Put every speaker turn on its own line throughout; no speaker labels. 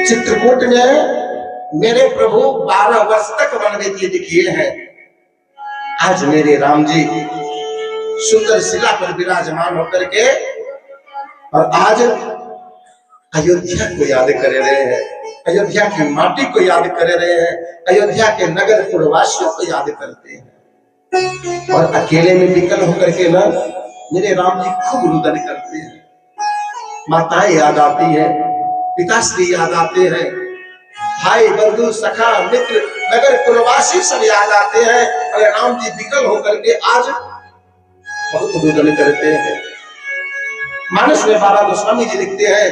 चित्रकूट में मेरे प्रभु 12 वर्ष तक वन व्यतीत किए हैं। आज मेरे राम जी सुंदर शिला पर विराजमान होकर के और आज अयोध्या को याद कर रहे हैं, अयोध्या की माटी को याद कर रहे हैं, अयोध्या के नगर पुरवासियों को याद करते हैं। और अकेले में विकल होकर के ना मेरे राम जी खूब रुदन करते हैं। माताएं याद आती है, पिताश्री याद आते हैं, भाई बंधु सखा मित्र नगर पुरवासी सब याद आते हैं। और राम जी विकल होकर के आज बहुत रुदन करते हैं। मानस में बाबा गोस्वामी जी लिखते हैं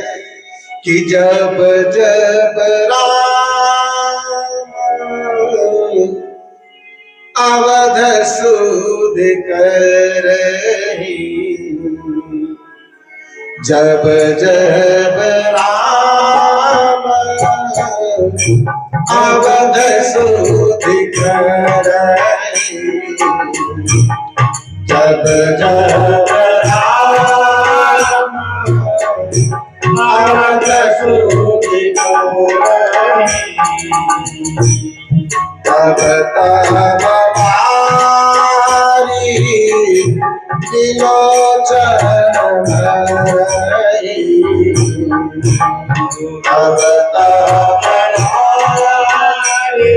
कि जब जब राम अवध सुध करहि, जब जब राम अवध सुध करहि, जब जब अवध सुध करहि, तब तब बारी विलोचन भरि, तब तब बारी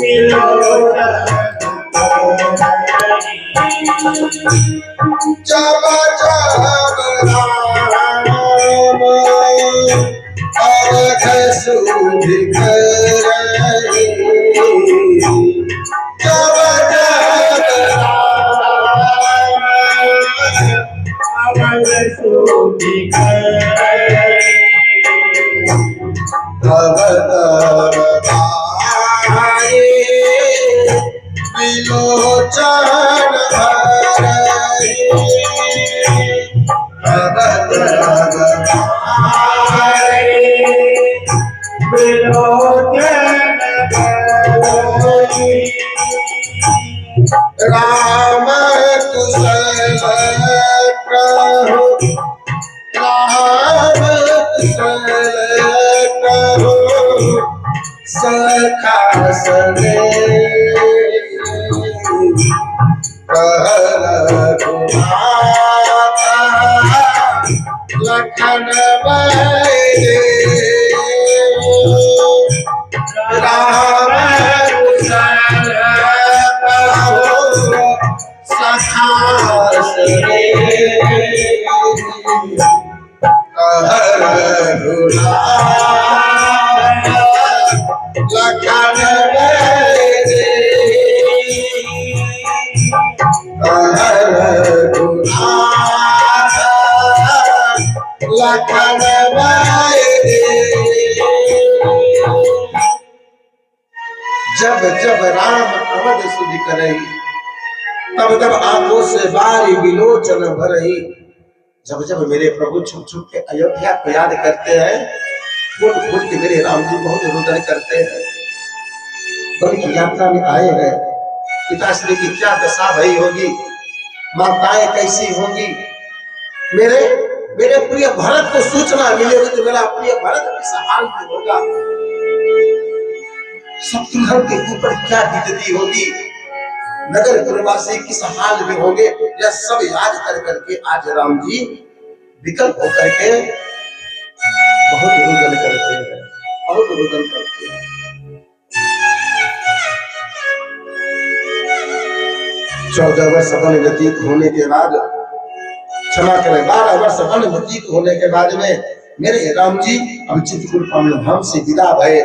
विलोचन भरि, जब जब राम अवध सुध करहि, जब जब राम अवध सुध करहि, तब तब बारी विलोचन भरि, तब तब बारी विलोचन भरि, राम कुशल प्रभु, राम कुशल प्रभु, सखा सने लखन बलदेव, राम कुशल प्रभु सखा सने लखन बलदेव, लखन बलदेव। जब जब राम अवध सुध करहि, तब तब आंखों से बारी विलोचन भरहि। जब जब मेरे प्रभु छुप छुप के अयोध्या को याद करते हैं, फूट फूट के मेरे राम जी बहुत रुदन करते हैं। बड़ी की यात्रा में आए हैं, पिताश्री की क्या दशा भई होगी, माताएं कैसी होंगी। मेरे मेरे प्रिय भरत को सूचना मिलेगी तो मेरा प्रिय भरत किस हाल में होगा, शत्रुघ्न के ऊपर क्या विपत्ति होगी, नगर पुरवासी किस हाल में होंगे, यह सब याद कर करके आज राम जी विकल्प होकर के बहुत रुदन करते हैं, बहुत रुदन करते हैं। 14 वर्ष वन व्यतीत होने के बाद, क्षमा करें 12 वर्ष वन व्यतीत होने के बाद में मेरे राम जी अब चित्रकूट धाम से विदा भये।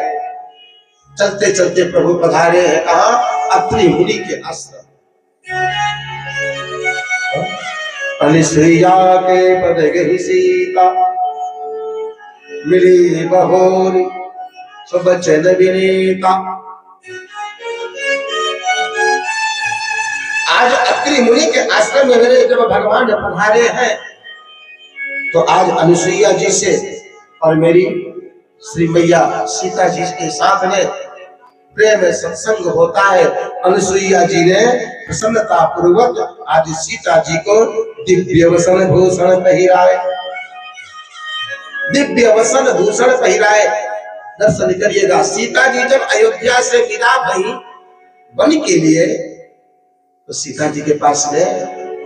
चलते चलते प्रभु पधारे हैं कहा, अत्रि मुनि के आश्रम। अनुसुईया के पद गहि सीता, मिली बहोरी सुबचन विनीता। आज अत्रि मुनि के आश्रम में मेरे जब भगवान पधारे हैं तो आज अनुसुईया जी से और मेरी श्री मैया सीता जी के साथ में प्रेम सत्संग होता है। अनुसुईया जी ने प्रसन्नता पूर्वक आज सीता जी को दिव्य वसन भूषण पहिराए। दिव्य वसन भूषण पहिराए दर्शन करिएगा। सीता जी जब अयोध्या से विदा भई वन के लिए, तो सीता जी के पास में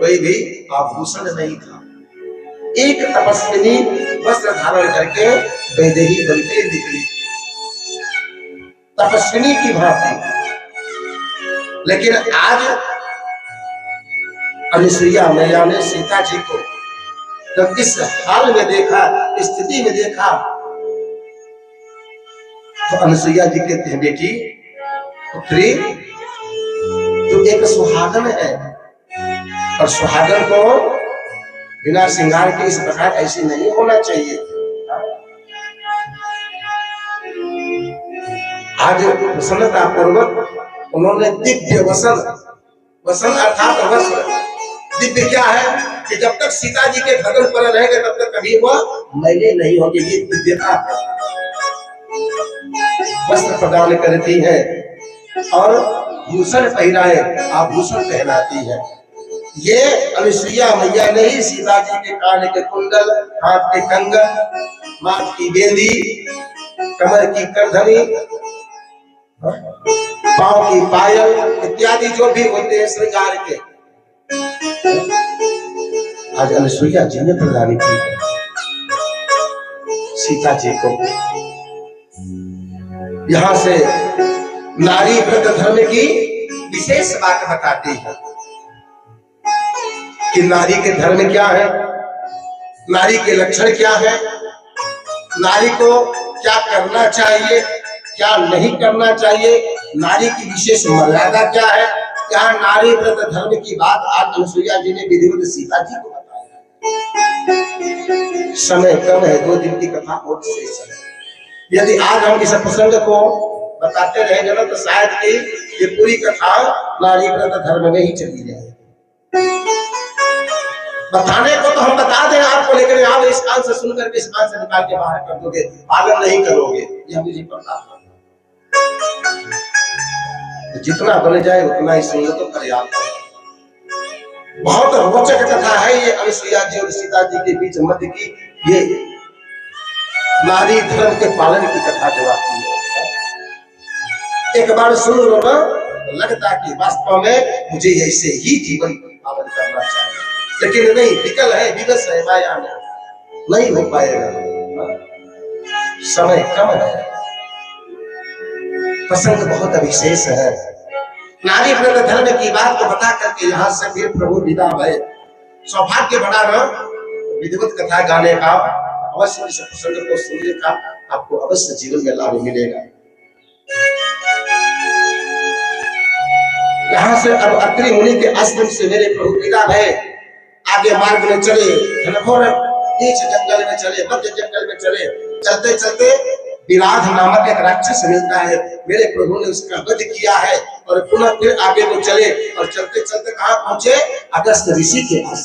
कोई भी आभूषण नहीं था। एक तपस्विनी वस्त्र धारण करके वैदेही बनते निकली, तपस्विनी की भांति। लेकिन आज अनुसुईया मैया ने सीता जी को जब इस हाल में देखा, स्थिति में देखा, तो अनुसुईया जी कहते हैं, बेटी पुत्री तू एक सुहागन है, और सुहागन को बिना श्रृंगार के इस प्रकार ऐसे नहीं होना चाहिए। आज प्रसन्नता पूर्वक उन्होंने दिव्य वसन, वसन अर्थात वस्त्र, दिव्य क्या है कि जब तक सीता जी के बदन पर रहेंगे तब तक कभी वो मैले नहीं होंगे। ये दिव्यता वस्त्र प्रदान करती है और भूषण पहनाए, आभूषण पहनाती है। ये अनुसुईया मैया ने ही सीता जी के कान के कुंडल, हाथ के कंगन, माथ की बेंदी, कमर की करधनी, पांव की पायल इत्यादि जो भी होते हैं श्रृंगार के, आज अनुसुईया जी ने प्रदान की सीता जी को। यहां से नारी व्रत धर्म की विशेष बात बताती है कि नारी के धर्म क्या है, नारी के लक्षण क्या है, नारी को क्या करना चाहिए, क्या नहीं करना चाहिए, नारी की विशेष मर्यादा क्या है। यहाँ नारी व्रत धर्म की बात आज अनुसुईया जी ने विधिवत सीता जी को बताया। समय कम है, 2 दिन की कथा और शेष है। यदि आज हम इस प्रसंग को बताते रहेंगे ना, तो शायद कि ये पूरी कथा नारी व्रत धर्म में ही चली जाएगी। बताने को तो हम बता दें आपको, लेकिन आप इस कान से सुनकर के इस कान से निकाल के बाहर कर दोगे, पालन नहीं करोगे, ये मुझे पता है। तो जितना बन जाए उतना ही सुन लो तो पर्याप्त है। बहुत रोचक कथा है ये अनुसुईया जी और सीता जी के बीच मध्य की, ये नारी धर्म के पालन की कथा जो आती है। एक बार सुन लो ना, लगता कि वास्तव में मुझे ऐसे ही जीवन पालन करना चाहिए, लेकिन नहीं, विकल है, विवश है माया में, नहीं हो पाएगा, समय कम है, प्रसंग बहुत विशेष है। नारी व्रत धर्म की बात को बता करके यहाँ से फिर प्रभु विदा भय। सौभाग्य बड़ा ना विधिवत कथा गाने का, अवश्य इस प्रसंग को सुनने का आपको अवश्य जीवन में लाभ मिलेगा। यहाँ से अब अत्रि मुनि के आश्रम से मेरे प्रभु विदा भय, आगे मार्ग में चले, घनघोर नीच जंगल में चले, मध्य जंगल में चले, चलते चलते विराध नामक एक राक्षस मिलता है, मेरे प्रभु ने उसका वध किया है और पुनः फिर आगे वो चले और चलते चलते कहाँ पहुंचे, अगस्त ऋषि के पास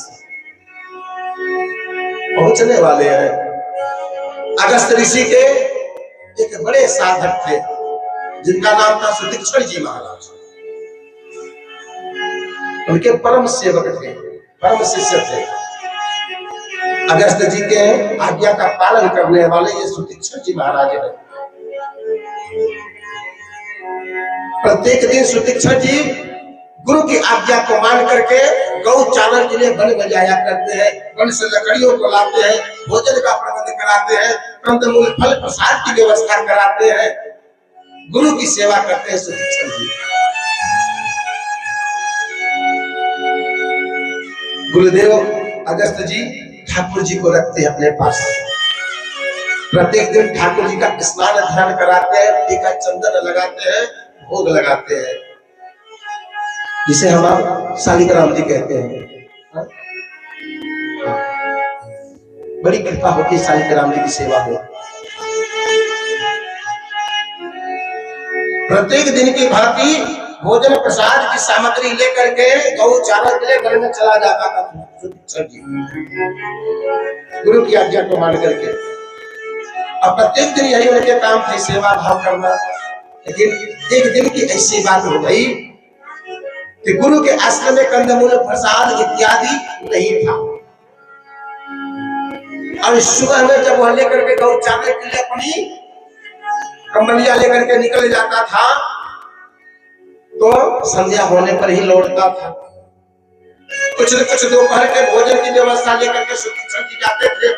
पहुंचने वाले हैं। अगस्त ऋषि के एक बड़े साधक थे जिनका नाम था सुदीक्षण जी महाराज, उनके परम सेवक थे, परम शिष्य थे। अगस्त जी के आज्ञा का पालन करने वाले ये सुदीक्षण जी महाराज हैं। प्रत्येक दिन सुदीक्षण जी गुरु की आज्ञा को मान करके गौ चारण के लिए वन में जाया करते हैं, वन से लकड़ियों को लाते हैं, भोजन का प्रबंध कराते हैं, कंदमूल फल प्रसाद की व्यवस्था कराते हैं, गुरु की सेवा करते हैं सुदीक्षण जी। गुरुदेव अगस्त जी ठाकुर जी को रखते हैं अपने पास, प्रत्येक दिन ठाकुर जी का स्नान ध्यान कराते हैं, टीका चंदन लगाते हैं, भोग लगाते हैं, जिसे हम आप शालिग्राम जी कहते हैं। बड़ी कृपा होती है शालिग्राम जी की सेवा में। प्रत्येक दिन की भांति भोजन प्रसाद की सामग्री लेकर के गौ चारण के लिए घर में चला जाता था सुदीक्षण जी, गुरु की आज्ञा को मान करके। अब प्रत्येक दिन यही उनके काम थे, सेवा भाव करना। लेकिन एक दिन की ऐसी बात हो गई कि गुरु के आश्रम में कंदमूल प्रसाद इत्यादि नहीं था। और सुबह में जब वह लेकर के गौ चारने के लिए अपनी कंबलिया लेकर के निकल जाता था तो संध्या होने पर ही लौटता था। कुछ न कुछ दोपहर के भोजन की व्यवस्था लेकर के सुतीक्षण जी जाते थे,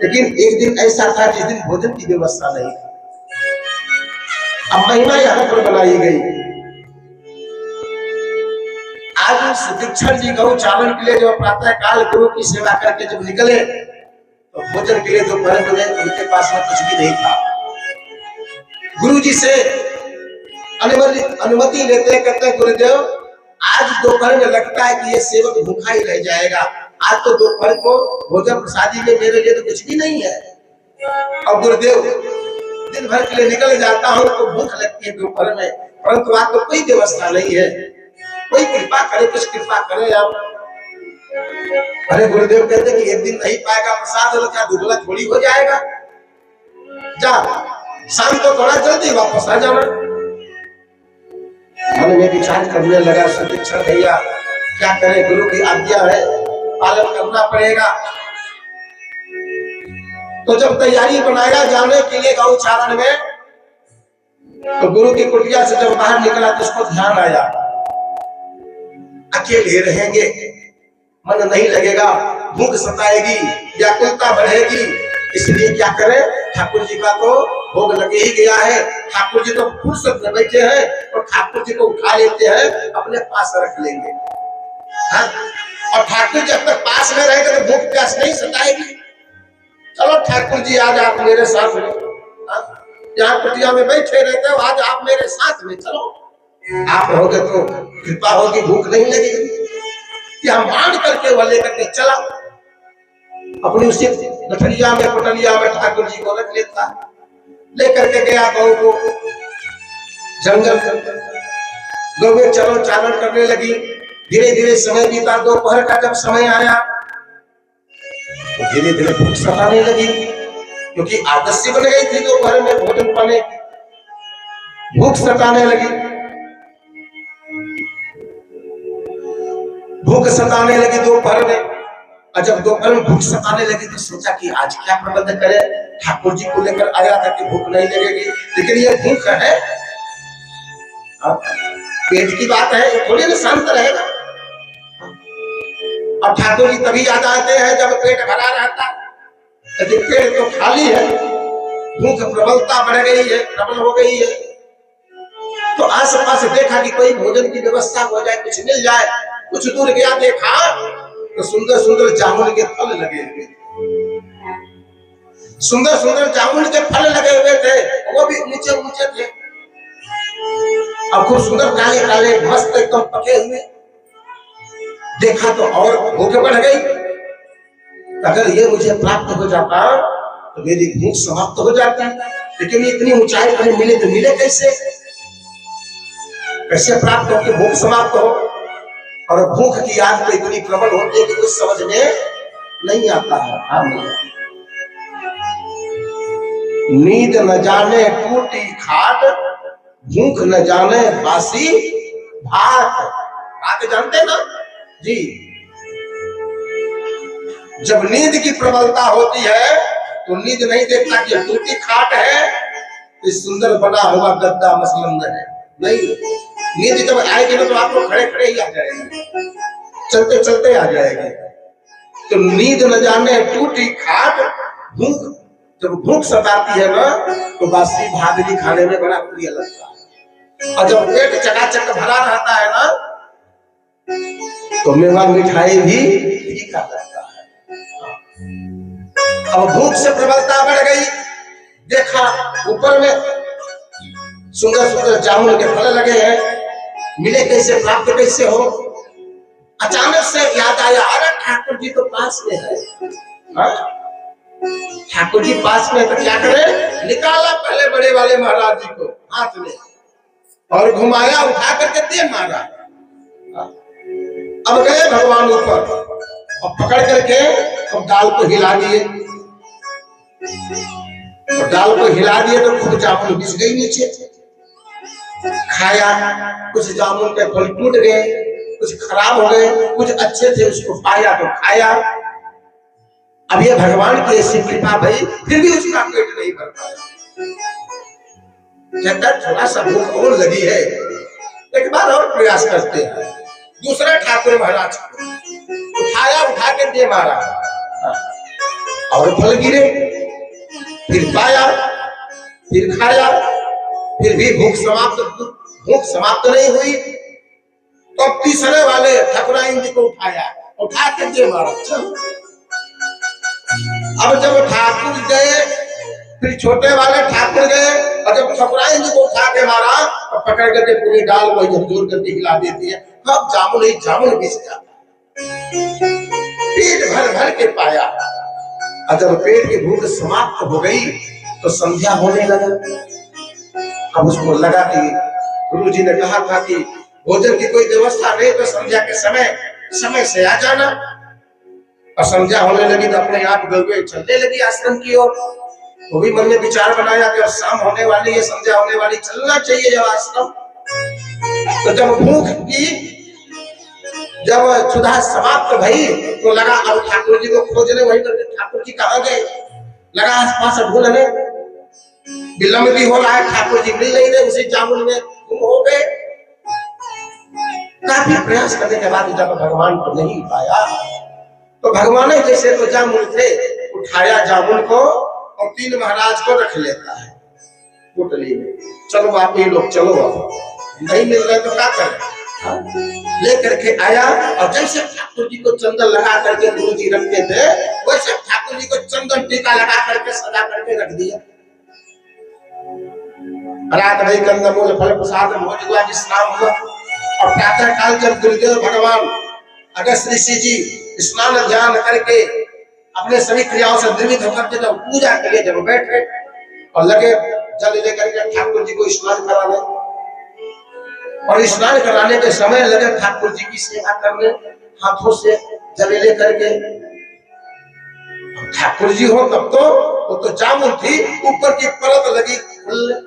लेकिन एक दिन ऐसा था जिस दिन भोजन की व्यवस्था नहीं थी। अब महिमा यहाँ पर बनाई गई। आज सुतीक्षण जी गौ चारण के लिए जो प्रातः काल गुरु की सेवा करके जब निकले तो भोजन के लिए दोपहर में उनके पास में कुछ भी नहीं था। गुरु जी से अनुमति लेते कहते गुरुदेव आज दोपहर में लगता है कि ये सेवक भूखा ही रह जाएगा, आज तो दोपहर को भोजन प्रसादी में मेरे लिए तो कुछ भी नहीं है। और गुरुदेव दिन भर के लिए निकल जाता हूँ तो भूख लगती है दोपहर में, परंतु आज तो कोई व्यवस्था नहीं है, कोई कृपा करे, कुछ कृपा करे आप। अरे गुरुदेव कहते कि एक दिन नहीं पाएगा प्रसाद तो क्या दुबला थोड़ी हो जाएगा, जा शाम को थोड़ा जल्दी वापस आ जाना। मन में विचार करने लगा सुतीक्षण भैया क्या करे, गुरु की आज्ञा है, पालन करना पड़ेगा। तो जब तैयारी बनाया जाने के लिए गौ चारण में तो गुरु की कुटिया से जब बाहर निकला तो उसको ध्यान आया अकेले रहेंगे, मन नहीं लगेगा, भूख सताएगी, व्याकुलता बढ़ेगी, इसलिए क्या करें, ठाकुर जी का तो भोग लगे ही गया है, ठाकुर जी तो फुर्सत में बैठे हैं और ठाकुर जी को उठा लेते हैं, अपने पास रख लेंगे। हाँ? और ठाकुर जब तक पास में रहेंगे तो भूख प्यास नहीं सताएगी। चलो ठाकुर जी आज आप मेरे साथ में, यहाँ कुटिया में बैठे रहते हो, आज आप मेरे साथ में चलो, आप रहोगे तो कृपा होगी, भूख नहीं लगेगी। या मान करके वह लेकर के चला, अपनी उसी गठरिया में कुटलिया में ठाकुर जी को रख लेता, लेकर के गया गौ को जंगल, गौ में चलो चारण करने लगी। धीरे धीरे समय बीता, दोपहर का जब समय आया तो धीरे धीरे भूख सताने लगी, क्योंकि आदत सी बन गई थी दोपहर में भोजन पाने की। भूख सताने लगी, भूख सताने लगी दोपहर में। और जब दोपहर में भूख सताने लगी तो सोचा कि आज क्या प्रबंध करे, ठाकुर जी को लेकर आया था कि भूख नहीं लगेगी, लेकिन ये भूख है, पेट की बात है, ये थोड़ी ना शांत रहेगा। और ठाकुर जी तभी याद आते हैं जब पेट भरा रहता है, लेकिन पेट तो खाली है, भूख प्रबलता बढ़ गई है, प्रबल हो गई है। तो आस पास देखा कि कोई भोजन की व्यवस्था हो जाए, कुछ मिल जाए। कुछ दूर गया, देखा तो सुंदर सुंदर जामुन के फल लगे हुए थे, सुंदर सुंदर जामुन के फल लगे हुए थे, वो भी ऊंचे ऊंचे थे और खूब सुंदर काले काले मस्त एकदम पके हुए। देखा तो और भूख बढ़ गई, अगर ये मुझे प्राप्त हो जाता तो मेरी भूख समाप्त हो जाती, लेकिन इतनी ऊंचाई पर मिले तो मिले कैसे, कैसे प्राप्त हो कि भूख समाप्त हो। और भूख की याद तो इतनी प्रबल होती है कि कुछ समझ में नहीं आता है। नींद न जाने टूटी खाट, भूख न जाने बासी भात। भात जानते ना जी, जब नींद की प्रबलता होती है तो नींद नहीं देखता कि टूटी खाट है, इस सुंदर बना हुआ गद्दा मसलंद है, नहीं। नींद जब आएगी ना तो आपको खड़े खड़े ही आ जाएगी, चलते चलते आ जाएगी। तो नींद न जाने टूटी खाट, भूख जब भूख सताती है ना तो बासी भात भी खाने में बड़ा प्रिय लगता है। और जब पेट चकाचक भरा रहता है ना तो मेवा मिठाई भी फीका लगता है। अब भूख से प्रबलता बढ़ गई, देखा ऊपर में सुंदर सुंदर जामुन के फल लगे हैं, मिले कैसे, प्राप्त कैसे हो। अचानक से याद आया, अरे ठाकुर जी तो पास में है, ठाकुर जी पास में, तो क्या करे, निकाला पहले बड़े वाले महाराज जी को हाथ में और घुमाया, उठा करके दे मारा। अब गए भगवान ऊपर और पकड़ करके हम डाल को हिला दिए, और डाल को हिला दिए तो खूब जामुन बिछ गई नीचे। खाया, कुछ जामुन के फल टूट गए, कुछ खराब हो गए, कुछ अच्छे थे, उसको पाया तो खाया। अब ये भगवान की ऐसी कृपा भई, फिर भी उसका पेट नहीं भर पाया। कहता थोड़ा सा भूख और लगी है, एक बार और प्रयास करते हैं। दूसरा ठाकुर महाराज को उठाया, उठा के दे मारा और फल गिरे। फिर पाया, फिर खाया, फिर भी भूख समाप्त नहीं हुई। तो अब तीसरे वाले ठाकुराइन जी को उठाया, उठा के दे मारा। अब जब ठाकुर गए, फिर छोटे वाले ठाकुर गए, और जब ठाकुराइन जी को उठा के मारा और पकड़ करके पूरी डाल को जोर करके हिला देती है। अब जामुन ही जामुन बिछ जाता, पेट भर भर के पाया। और जब पेट की भूख समाप्त हो गई तो संध्या होने लगा। अब उसको लगा कि गुरु जी ने कहा था कि भोजन की कोई व्यवस्था नहीं तो संध्या के समय से आ जाना। और संध्या होने लगी तो अपने आप गलबे चलने लगी आश्रम की ओर। वो भी मन में विचार बनाया कि अब शाम होने वाली है, संध्या होने वाली, चलना चाहिए जब आश्रम। तो जब भूख की जब सुधा समाप्त भई तो लगा अब ठाकुर जी को खोजने, वही करके ठाकुर जी कहाँ गए, लगा आसपास ढूंढने। विलंब भी हो रहा है, ठाकुर जी मिल नहीं रहे, उसी जामुन में गुम हो गए। काफी प्रयास करने के बाद जब भगवान को नहीं पाया तो भगवान जैसे तो जामुन थे, उठाया जामुन को और तीन महाराज को रख लेता है पुतली में। चलो आप ही लोग चलो, अब नहीं मिल रहे तो क्या करें। लेकर के आया और जैसे ठाकुर जी को चंदन लगा करके गुरु जी रखते थे, वैसे ठाकुर जी को चंदन टीका लगा करके सजा करके रख दिया। रात भई कंदमूल फल प्रसाद भोज हुआ, विश्राम हुआ। और प्रातः काल जब गुरुदेव भगवान अगस्त ऋषि जी स्नान ध्यान करके अपने सभी क्रियाओं से निर्मित होकर जब पूजा के लिए जब बैठे और लगे जल लेकर के ठाकुर जी को स्नान कराने, और स्नान कराने के समय लगे ठाकुर जी की सेवा करने, हाथों से जल लेकर के। ठाकुर जी हो तब तो वो तो जामुन थी, ऊपर की परत लगी खुलने,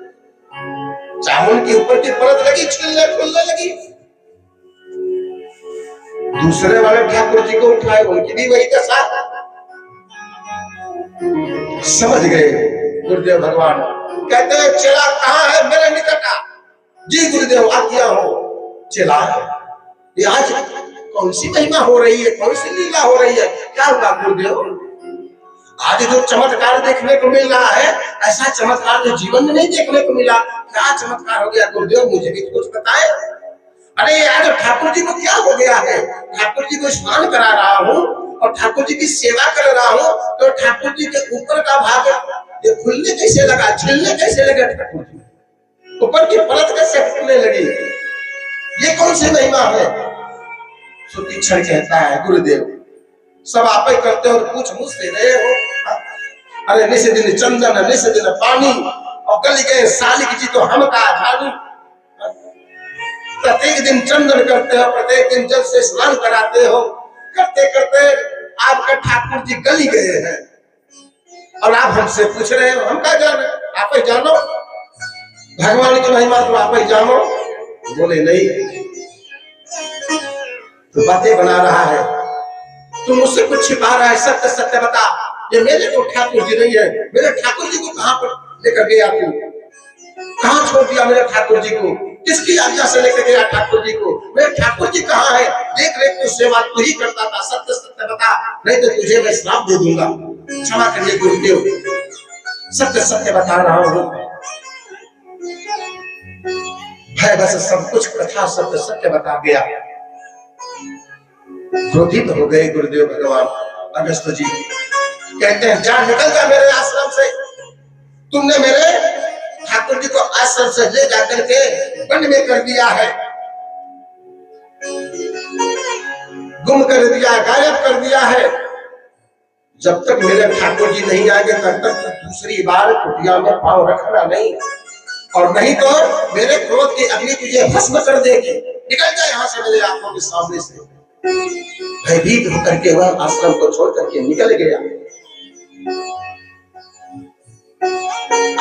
जामुन की ऊपर की परत लगी छिलने खुलने लगी। दूसरे वाले ठाकुर जी को उठाए, उनकी भी वही दशा। समझ गए गुरुदेव भगवान, कहते हैं चेला कहाँ है, मेरे निकट आ। जी गुरुदेव आज्ञा हो। चेला ये आज कौन सी महिमा हो रही है, कौन सी लीला हो रही है, क्या हुआ गुरुदेव? आज जो चमत्कार देखने को मिल रहा है, ऐसा चमत्कार जो जीवन में नहीं देखने को मिला। क्या चमत्कार हो गया गुरुदेव, मुझे भी कुछ बताए। अरे आज ठाकुर जी को क्या हो गया है, ठाकुर जी को स्नान करा रहा हूँ और ठाकुर जी की सेवा कर रहा हूँ, तो ठाकुर जी के ऊपर का भाग ये खुलने कैसे लगा, छिलने कैसे लगा, ठाकुर जी ऊपर की परत कैसे खुलने लगी, ये कौन सी महिमा है? सुतीक्षण कहता है गुरुदेव सब आप ही करते हो और पूछ मुझसे रहे हो। अरे निस दिन चंदन निस दिन पानी और गली गए सालिक जी तो हम का जानी। प्रत्येक दिन चंदन करते हो, प्रत्येक दिन जल से स्नान कराते हो, करते करते आपका ठाकुर जी गली गए हैं और आप हमसे पूछ रहे हो, हम क्या जाने, आप ही जानो भगवान की महिमा तो आप ही जानो। बोले नहीं, तो बातें बना रहा है, तू मुझसे कुछ छिपा रहा है, सत्य सत्य बता। ये मेरे तो ठाकुर जी नहीं है, मेरे ठाकुर जी को कहां पर लेकर गया तू, कहां छोड़ दिया मेरे ठाकुर जी को, किसकी आज्ञा से लेकर गया ठाकुर जी को, मेरे ठाकुर जी कहां है? देख रेख तो सेवा तू ही करता था, सत्य सत्य बता, नहीं तो तुझे मैं श्राप दे दूंगा। क्षमा करिए गुरुदेव, सत्य सत्य बता रहा हूं। है बस सब कुछ कथा सत्य सत्य बता दिया। क्रोधित हो गए गुरुदेव भगवान अगस्त जी, कहते हैं जा निकल जा मेरे आश्रम से, तुमने मेरे ठाकुर जी को आश्रम से ले जाकर के वन में कर दिया है, गुम कर दिया, गायब कर दिया है। जब तक मेरे ठाकुर जी नहीं आएंगे तब तक दूसरी बार कुटिया में पांव रखना नहीं, और नहीं तो मेरे क्रोध की अग्नि तुझे भस्म कर देगी। निकल जाए यहाँ से मेरे आंखों के सामने से। भयभीत होकर के वह आश्रम को छोड़ करके निकल गया।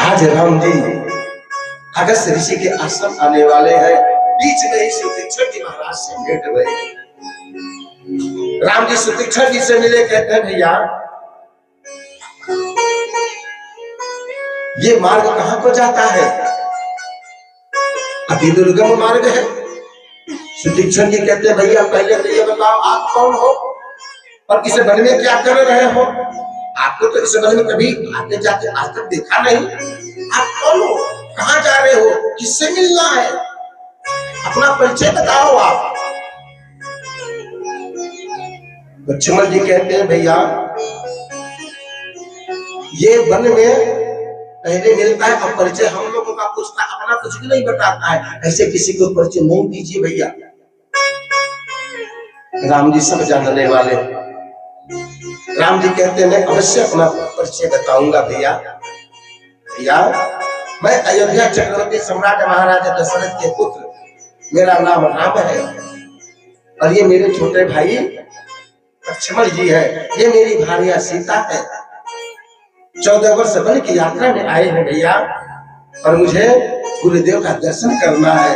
आज राम जी अगस्त ऋषि के आश्रम आने वाले हैं, बीच में ही सुतीक्षण जी महाराज से भेंट हुए। राम जी सुतीक्षण जी से मिले, कहते हैं भैया ये मार्ग कहां को जाता है? अति दुर्गम मार्ग है। सुदीक्षण जी कहते हैं भैया पहले तो ये बताओ आप कौन हो और इस वन में क्या कर रहे हो? आपको तो इस वन में कभी आते जाते आज तक देखा नहीं। आप कौन हो, कहां जा रहे हो, किससे मिलना है, अपना परिचय बताओ आप। लक्ष्मण जी कहते हैं भैया ये वन में पहले मिलता है और परिचय हम लोगों का पूछता, अपना कुछ भी नहीं बताता है, ऐसे किसी को परिचय नहीं दीजिए भैया। राम जी सब जानने वाले। राम जी कहते हैं मैं अवश्य अपना परिचय बताऊंगा भैया। भैया मैं अयोध्या चक्रवर्ती सम्राट महाराजा दशरथ के पुत्र, मेरा नाम राम है और ये मेरे छोटे भाई लक्ष्मण जी है, ये मेरी भार्या सीता है। 14 वर्ष वन की यात्रा में आए हैं भैया और मुझे गुरुदेव का दर्शन करना है,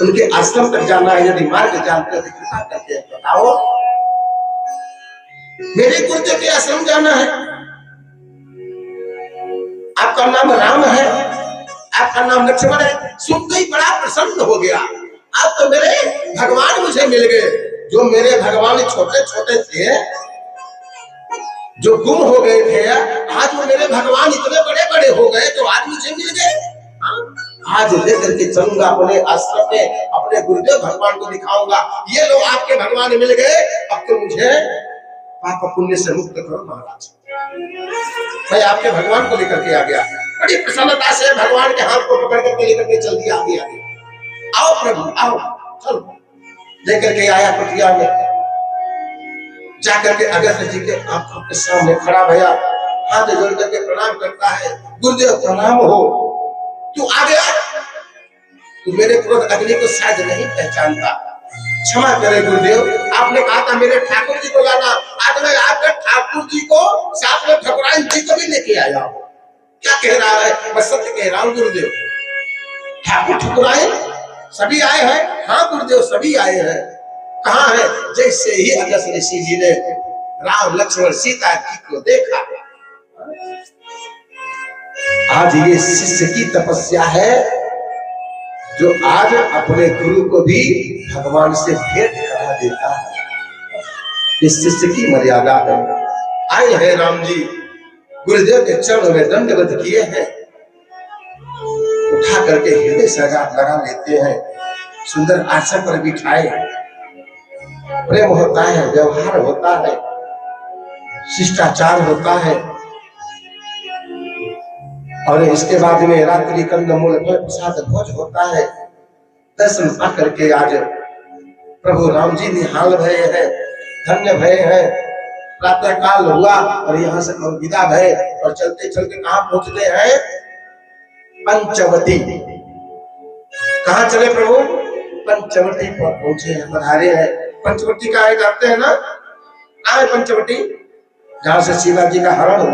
उनके आश्रम तक जाना है। यदि मार्ग जानते हो तो कृपा करके बताओ। मेरे गुरुदेव के आश्रम जाना है। आपका नाम राम है, आपका नाम लक्ष्मण है, सुनते ही बड़ा प्रसन्न हो गया। अब तो मेरे भगवान मुझे मिल गए। जो मेरे भगवान छोटे छोटे थे, जो गुम हो गए थे, आज वो मेरे भगवान इतने बड़े बड़े हो गए तो आज मुझे मिल गए। आज लेकर के चलूंगा अपने आश्रम में, अपने गुरुदेव भगवान को दिखाऊंगा, ये लोग आपके भगवान मिल गए, अब तो मुझे पाप पुण्य से मुक्त करो महाराज। मैं आपके भगवान को लेकर के आ गया, बड़ी प्रसन्नता से भगवान के हाथ को पकड़ करके लेकर के चल दिया आगे आगे। आओ प्रभु आओ, चलो। लेकर के आया कुटिया में, जाकर के अगस्त्य जी के आंखों के सामने खड़ा भैया, हाथ जोड़ करके प्रणाम करता है। गुरुदेव प्रणाम हो, तू आ गया, तू मेरे क्रोध अग्नि को शायद नहीं पहचानता, क्षमा करे गुरुदेव। आपने कहा था मेरे ठाकुर जी को लाना, आज मैं आपके ठाकुर जी को साथ में ठकुराइन जी को भी लेके आया हूं। क्या कह रहा है? मैं सत्य कह रहा हूं गुरुदेव। ठाकुर ठकुराइन सभी आए हैं? हाँ गुरुदेव सभी आए हैं। कहाँ है? जैसे ही अगस्त्य ऋषि जी ने राम लक्ष्मण सीता जी को देखा, आज ये शिष्य की तपस्या है जो आज अपने गुरु को भी भगवान से भेंट करा देता है। इस शिष्य की मर्यादा है। आए हैं राम जी, गुरुदेव के चरणों में दंडवत किए हैं, उठा करके हृदय से लगा लेते हैं, सुंदर आसन पर बिठाए। प्रेम होता है, व्यवहार होता है, शिष्टाचार होता है। और इसके बाद में रात्रि कंदमूल प्रसाद भोज होता है। दर्शन पा करके आज प्रभु राम जी निहाल भय है, धन्य भय है। प्रातः काल हुआ और यहाँ से विदा भय और चलते चलते कहाँ पहुंचते हैं? पंचवटी। कहाँ चले प्रभु? पंचवटी पर पहुंचे हैं, पधारे हैं। पंचवटी का जानते हैं ना? कहाँ है पंचवटी? जहाँ से शिवा जी का हरण हुआ।